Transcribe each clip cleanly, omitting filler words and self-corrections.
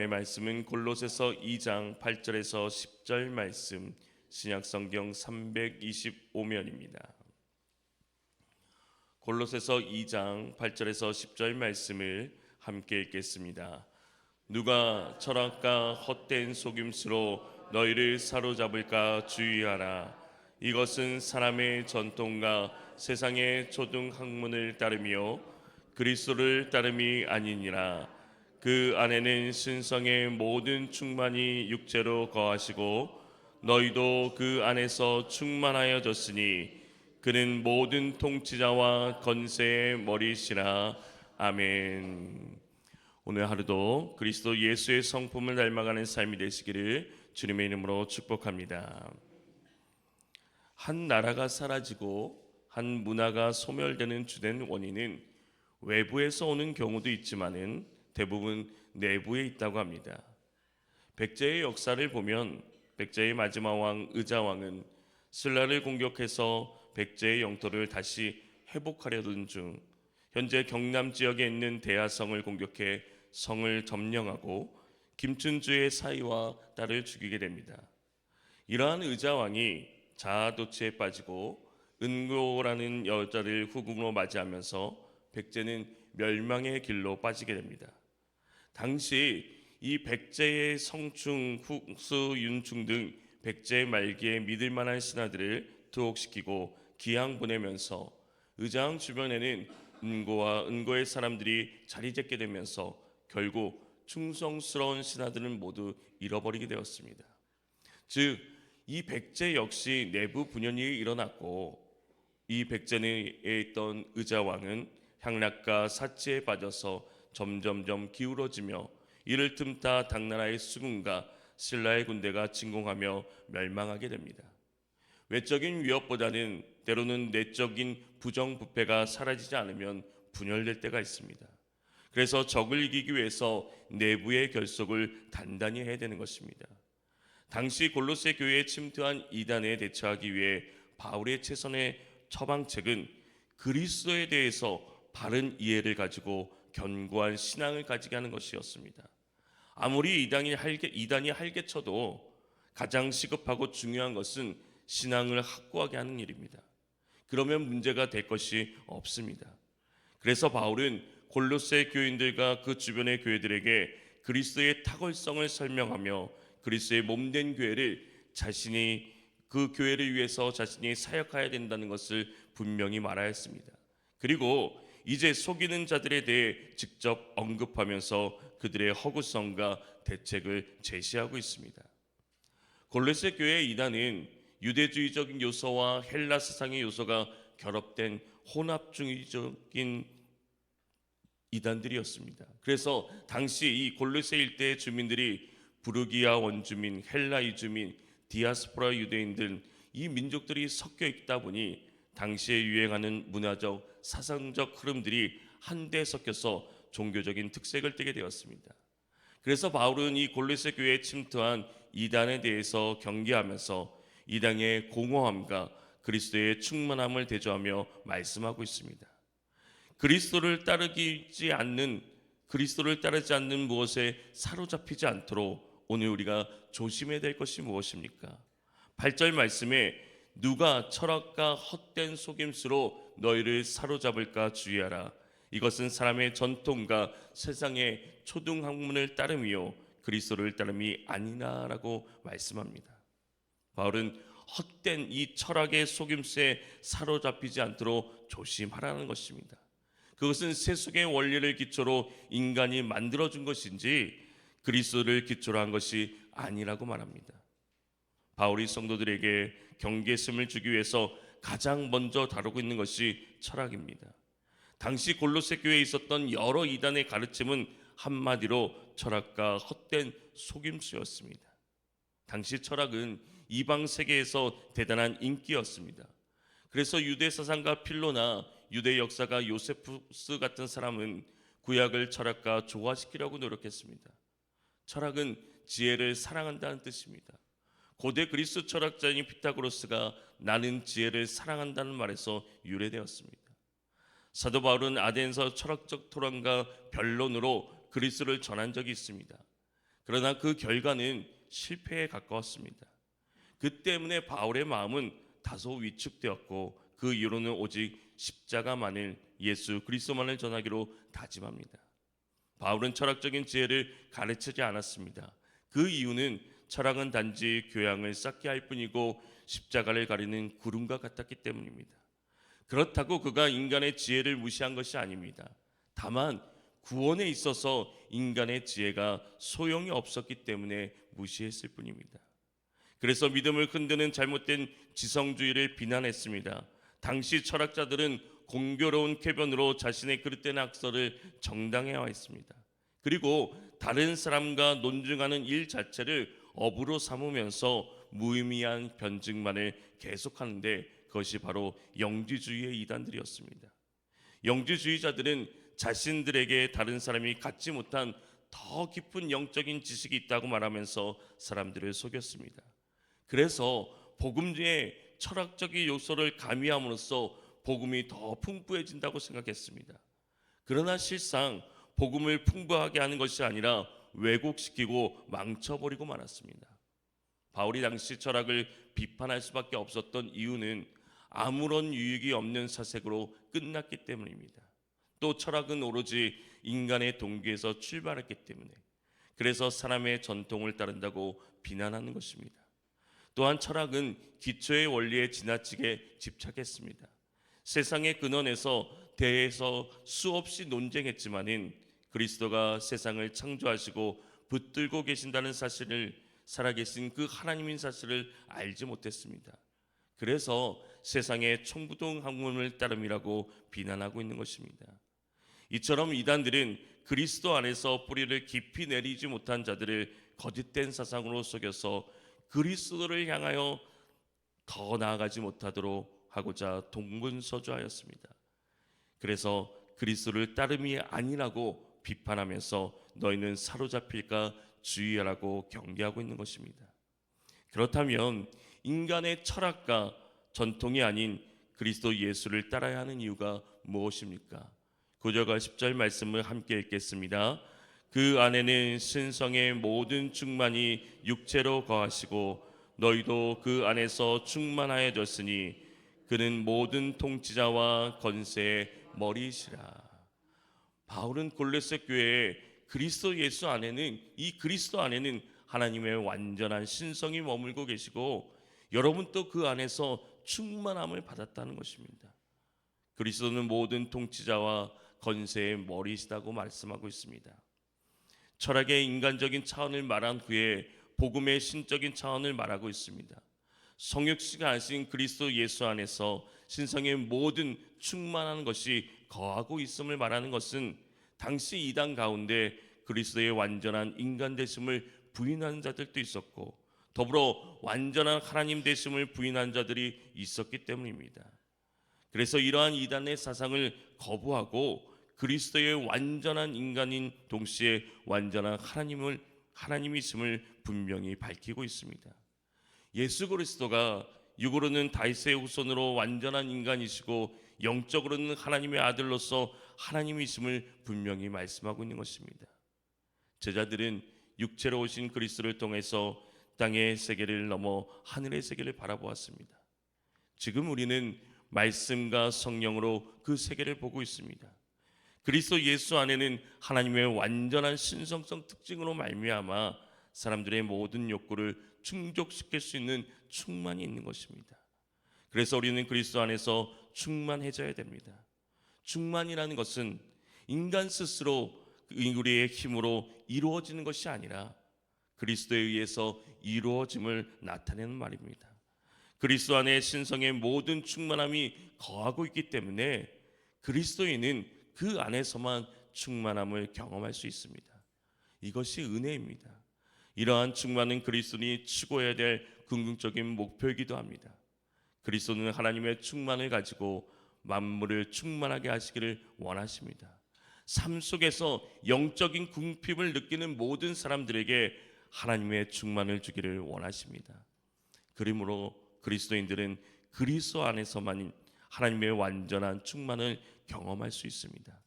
다음의 말씀은 골로새서 2장 8절에서 10절 말씀, 신약성경 325면입니다. 골로새서 2장 8절에서 10절 말씀을 함께 읽겠습니다. 누가 철학과 헛된 속임수로 너희를 사로잡을까 주의하라. 이것은 사람의 전통과 세상의 초등 학문을 따르며 그리스도를 따름이 아니니라. 그 안에는 신성의 모든 충만이 육체로 거하시고 너희도 그 안에서 충만하여졌으니 그는 모든 통치자와 건세의 머리시라. 아멘. 오늘 하루도 그리스도 예수의 성품을 닮아가는 삶이 되시기를 주님의 이름으로 축복합니다. 한 나라가 사라지고 한 문화가 소멸되는 주된 원인은 외부에서 오는 경우도 있지만은 대부분 내부에 있다고 합니다. 백제의 역사를 보면 백제의 마지막 왕 의자왕은 신라를 공격해서 백제의 영토를 다시 회복하려던 중 현재 경남 지역에 있는 대하성을 공격해 성을 점령하고 김춘주의 사위와 딸을 죽이게 됩니다. 이러한 의자왕이 자아도취에 빠지고 은고라는 여자를 후궁으로 맞이하면서 백제는 멸망의 길로 빠지게 됩니다. 당시 이 백제의 성충, 후수, 윤충 등 백제의 말기에 믿을 만한 신하들을 투옥시키고 기양 보내면서 의자왕 주변에는 은고와 은고의 사람들이 자리 잡게 되면서 결국 충성스러운 신하들은 모두 잃어버리게 되었습니다. 즉, 이 백제 역시 내부 분열이 일어났고 이 백제에 있던 의자왕은 향락과 사치에 빠져서 점점점 기울어지며 이를 틈타 당나라의 수군과 신라의 군대가 침공하며 멸망하게 됩니다. 외적인 위협보다는 때로는 내적인 부정부패가 사라지지 않으면 분열될 때가 있습니다. 그래서 적을 이기기 위해서 내부의 결속을 단단히 해야 되는 것입니다. 당시 골로새 교회에 침투한 이단에 대처하기 위해 바울의 최선의 처방책은 그리스도에 대해서 바른 이해를 가지고 견고한 신앙을 가지게 하는 것이었습니다. 아무리 이단이 활개쳐도 가장 시급하고 중요한 것은 신앙을 확고하게 하는 일입니다. 그러면 문제가 될 것이 없습니다. 그래서 바울은 골로새 교인들과 그 주변의 교회들에게 그리스도의 탁월성을 설명하며 그리스도의 몸된 교회를 자신이 그 교회를 위해서 자신이 사역해야 된다는 것을 분명히 말하였습니다. 그리고 이제 속이는 자들에 대해 직접 언급하면서 그들의 허구성과 대책을 제시하고 있습니다. 골로새 교회의 이단은 유대주의적인 요소와 헬라 사상의 요소가 결합된 혼합주의적인 이단들이었습니다. 그래서 당시 이 골로새 일대의 주민들이 부르기아 원주민, 헬라 이주민, 디아스포라 유대인 등 이 민족들이 섞여 있다 보니 당시에 유행하는 문화적, 사상적 흐름들이 한데 섞여서 종교적인 특색을 띠게 되었습니다. 그래서 바울은 이 골로새 교회에 침투한 이단에 대해서 경계하면서 이단의 공허함과 그리스도의 충만함을 대조하며 말씀하고 있습니다. 그리스도를 따르지 않는 무엇에 사로잡히지 않도록 오늘 우리가 조심해야 될 것이 무엇입니까? 8절 말씀에 누가 철학과 헛된 속임수로 너희를 사로잡을까 주의하라. 이것은 사람의 전통과 세상의 초등학문을 따름이요 그리스도를 따름이 아니나라고 말씀합니다. 바울은 헛된 이 철학의 속임수에 사로잡히지 않도록 조심하라는 것입니다. 그것은 세속의 원리를 기초로 인간이 만들어준 것인지 그리스도를 기초로 한 것이 아니라고 말합니다. 바울이 성도들에게 경계심을 주기 위해서 가장 먼저 다루고 있는 것이 철학입니다. 당시 골로새 교회에 있었던 여러 이단의 가르침은 한마디로 철학과 헛된 속임수였습니다. 당시 철학은 이방 세계에서 대단한 인기였습니다. 그래서 유대 사상가 필로나 유대 역사가 요세푸스 같은 사람은 구약을 철학과 조화시키려고 노력했습니다. 철학은 지혜를 사랑한다는 뜻입니다. 고대 그리스 철학자인 피타고라스가 나는 지혜를 사랑한다는 말에서 유래되었습니다. 사도 바울은 아덴서 철학적 토론과 변론으로 그리스도를 전한 적이 있습니다. 그러나 그 결과는 실패에 가까웠습니다. 그 때문에 바울의 마음은 다소 위축되었고 그 이유로는 오직 십자가만을, 예수 그리스도만을 전하기로 다짐합니다. 바울은 철학적인 지혜를 가르치지 않았습니다. 그 이유는 철학은 단지 교양을 쌓게 할 뿐이고 십자가를 가리는 구름과 같았기 때문입니다. 그렇다고 그가 인간의 지혜를 무시한 것이 아닙니다. 다만 구원에 있어서 인간의 지혜가 소용이 없었기 때문에 무시했을 뿐입니다. 그래서 믿음을 흔드는 잘못된 지성주의를 비난했습니다. 당시 철학자들은 공교로운 쾌변으로 자신의 그릇된 학설을 정당화했습니다. 그리고 다른 사람과 논증하는 일 자체를 업으로 삼으면서 무의미한 변증만을 계속하는데 그것이 바로 영지주의의 이단들이었습니다. 영지주의자들은 자신들에게 다른 사람이 갖지 못한 더 깊은 영적인 지식이 있다고 말하면서 사람들을 속였습니다. 그래서 복음의 철학적인 요소를 가미함으로써 복음이 더 풍부해진다고 생각했습니다. 그러나 실상 복음을 풍부하게 하는 것이 아니라 왜곡시키고 망쳐버리고 말았습니다. 바울이 당시 철학을 비판할 수밖에 없었던 이유는 아무런 유익이 없는 사색으로 끝났기 때문입니다. 또 철학은 오로지 인간의 동기에서 출발했기 때문에, 그래서 사람의 전통을 따른다고 비난하는 것입니다. 또한 철학은 기초의 원리에 지나치게 집착했습니다. 세상의 근원에서 대해서 수없이 논쟁했지만은 그리스도가 세상을 창조하시고 붙들고 계신다는 사실을, 살아계신 그 하나님인 사실을 알지 못했습니다. 그래서 세상의 총부동 학문을 따름이라고 비난하고 있는 것입니다. 이처럼 이단들은 그리스도 안에서 뿌리를 깊이 내리지 못한 자들을 거짓된 사상으로 속여서 그리스도를 향하여 더 나아가지 못하도록 하고자 동분서주하였습니다. 그래서 그리스도를 따름이 아니라고 비판하면서 너희는 사로잡힐까 주의하라고 경계하고 있는 것입니다. 그렇다면 인간의 철학과 전통이 아닌 그리스도 예수를 따라야 하는 이유가 무엇입니까? 9절과 10절 말씀을 함께 읽겠습니다. 그 안에는 신성의 모든 충만이 육체로 거하시고 너희도 그 안에서 충만하여졌으니 그는 모든 통치자와 권세의 머리시라. 바울은 골로새 교회에 그리스도 예수 안에는, 이 그리스도 안에는 하나님의 완전한 신성이 머물고 계시고 여러분도 그 안에서 충만함을 받았다는 것입니다. 그리스도는 모든 통치자와 권세의 머리시다고 말씀하고 있습니다. 철학의 인간적인 차원을 말한 후에 복음의 신적인 차원을 말하고 있습니다. 성육씨가 하신 그리스도 예수 안에서 신성의 모든 충만한 것이 거하고 있음을 말하는 것은 당시 이단 가운데 그리스도의 완전한 인간 되심을 부인하는 자들도 있었고 더불어 완전한 하나님 되심을 부인한 자들이 있었기 때문입니다. 그래서 이러한 이단의 사상을 거부하고 그리스도의 완전한 인간인 동시에 완전한 하나님이심을 분명히 밝히고 있습니다. 예수 그리스도가 육으로는 다윗의 후손으로 완전한 인간이시고 영적으로는 하나님의 아들로서 하나님이심을 분명히 말씀하고 있는 것입니다. 제자들은 육체로 오신 그리스도를 통해서 땅의 세계를 넘어 하늘의 세계를 바라보았습니다. 지금 우리는 말씀과 성령으로 그 세계를 보고 있습니다. 그리스도 예수 안에는 하나님의 완전한 신성성 특징으로 말미암아 사람들의 모든 욕구를 충족시킬 수 있는 충만이 있는 것입니다. 그래서 우리는 그리스도 안에서 충만해져야 됩니다. 충만이라는 것은 인간 스스로 우리의 힘으로 이루어지는 것이 아니라 그리스도에 의해서 이루어짐을 나타내는 말입니다. 그리스도 안에 신성의 모든 충만함이 거하고 있기 때문에 그리스도인은 그 안에서만 충만함을 경험할 수 있습니다. 이것이 은혜입니다. 이러한 충만은 그리스도인이 추구해야 될 궁극적인 목표이기도 합니다. 그리스도는 하나님의 충만을 가지고 만물을 충만하게 하시기를 원하십니다. 삶 속에서 영적인 궁핍을 느끼는 모든 사람들에게 하나님의 충만을 주기를 원하십니다. 그러므로 그리스도인들은 그리스도 안에서만 하나님의 완전한 충만을 경험할 수 있습니다.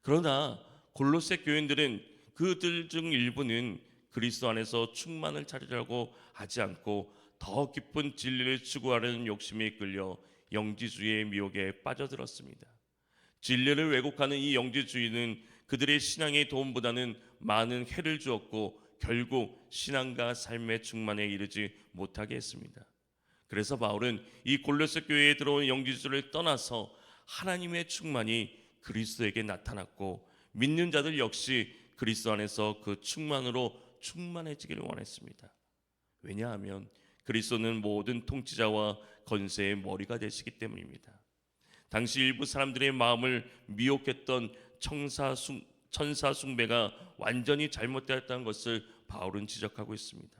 그러나 골로새 교인들은 그들 중 일부는 그리스도 안에서 충만을 찾으려고 하지 않고 더 깊은 진리를 추구하려는 욕심에 이끌려 영지주의의 미혹에 빠져들었습니다. 진리를 왜곡하는 이 영지주의는 그들의 신앙의 도움보다는 많은 해를 주었고 결국 신앙과 삶의 충만에 이르지 못하게 했습니다. 그래서 바울은 이 골로새 교회에 들어온 영지주의를 떠나서 하나님의 충만이 그리스도에게 나타났고 믿는 자들 역시 그리스도 안에서 그 충만으로 충만해지기를 원했습니다. 왜냐하면 그리스도는 모든 통치자와 권세의 머리가 되시기 때문입니다. 당시 일부 사람들의 마음을 미혹했던 천사 숭배가 완전히 잘못되었다는 것을 바울은 지적하고 있습니다.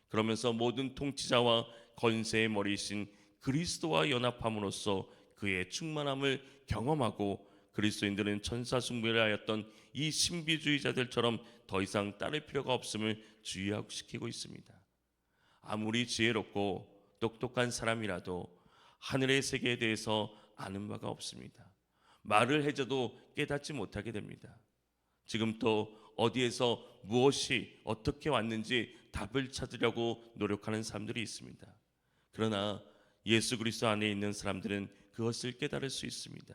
그러면서 모든 통치자와 권세의 머리이신 그리스도와 연합함으로써 그의 충만함을 경험하고 그리스도인들은 천사 숭배를 하였던 이 신비주의자들처럼 더 이상 따를 필요가 없음을 주의시키고 있습니다. 아무리 지혜롭고 똑똑한 사람이라도 하늘의 세계에 대해서 아는 바가 없습니다. 말을 해줘도 깨닫지 못하게 됩니다. 지금 또 어디에서 무엇이 어떻게 왔는지 답을 찾으려고 노력하는 사람들이 있습니다. 그러나 예수 그리스도 안에 있는 사람들은 그것을 깨달을 수 있습니다.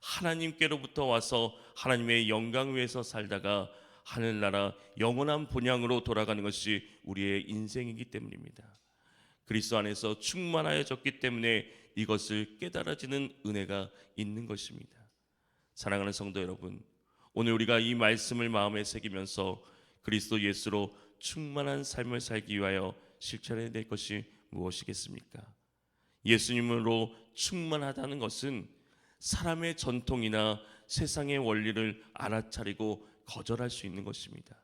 하나님께로부터 와서 하나님의 영광 위에서 살다가 하늘나라 영원한 본향으로 돌아가는 것이 우리의 인생이기 때문입니다. 그리스도 안에서 충만하여졌기 때문에 이것을 깨달아지는 은혜가 있는 것입니다. 사랑하는 성도 여러분, 오늘 우리가 이 말씀을 마음에 새기면서 그리스도 예수로 충만한 삶을 살기 위하여 실천해야 될 것이 무엇이겠습니까? 예수님으로 충만하다는 것은 사람의 전통이나 세상의 원리를 알아차리고 거절할 수 있는 것입니다.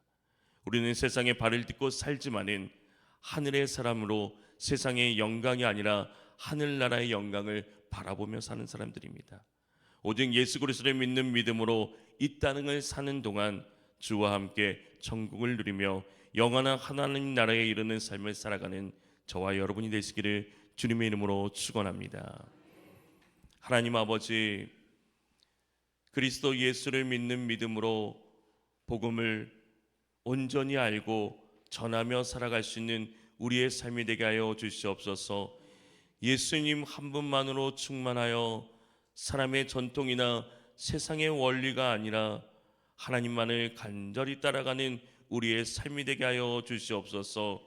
우리는 세상의 발을 딛고 살지만은 하늘의 사람으로 세상의 영광이 아니라 하늘나라의 영광을 바라보며 사는 사람들입니다. 오직 예수 그리스도를 믿는 믿음으로 이 땅을 사는 동안 주와 함께 천국을 누리며 영원한 하나님 나라에 이르는 삶을 살아가는 저와 여러분이 되시기를 주님의 이름으로 축원합니다. 하나님 아버지, 그리스도 예수를 믿는 믿음으로 복음을 온전히 알고 전하며 살아갈 수 있는 우리의 삶이 되게 하여 주시옵소서. 예수님 한 분만으로 충만하여 사람의 전통이나 세상의 원리가 아니라 하나님만을 간절히 따라가는 우리의 삶이 되게 하여 주시옵소서.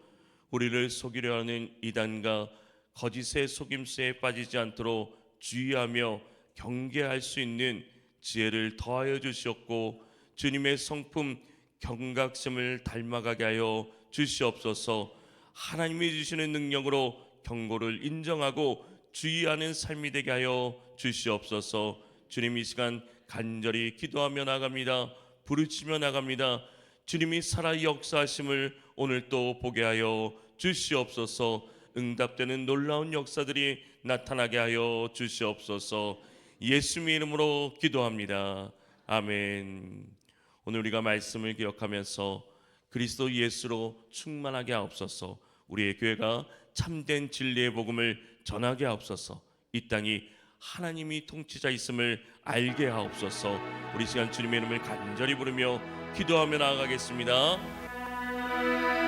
우리를 속이려 하는 이단과 거짓의 속임수에 빠지지 않도록 주의하며 경계할 수 있는 지혜를 더하여 주시옵고 주님의 성품 경각심을 닮아가게 하여 주시옵소서. 하나님이 주시는 능력으로 경고를 인정하고 주의하는 삶이 되게 하여 주시옵소서. 주님, 이 시간 간절히 기도하며 나갑니다. 부르짖으며 나갑니다. 주님이 살아 역사하심을 오늘 또 보게 하여 주시옵소서. 응답되는 놀라운 역사들이 나타나게 하여 주시옵소서. 예수님의 이름으로 기도합니다. 아멘. 오늘 우리가 말씀을 기억하면서 그리스도 예수로 충만하게 하옵소서. 우리의 교회가 참된 진리의 복음을 전하게 하옵소서. 이 땅이 하나님이 통치자 있음을 알게 하옵소서. 우리 시간 주님의 이름을 간절히 부르며 기도하며 나아가겠습니다.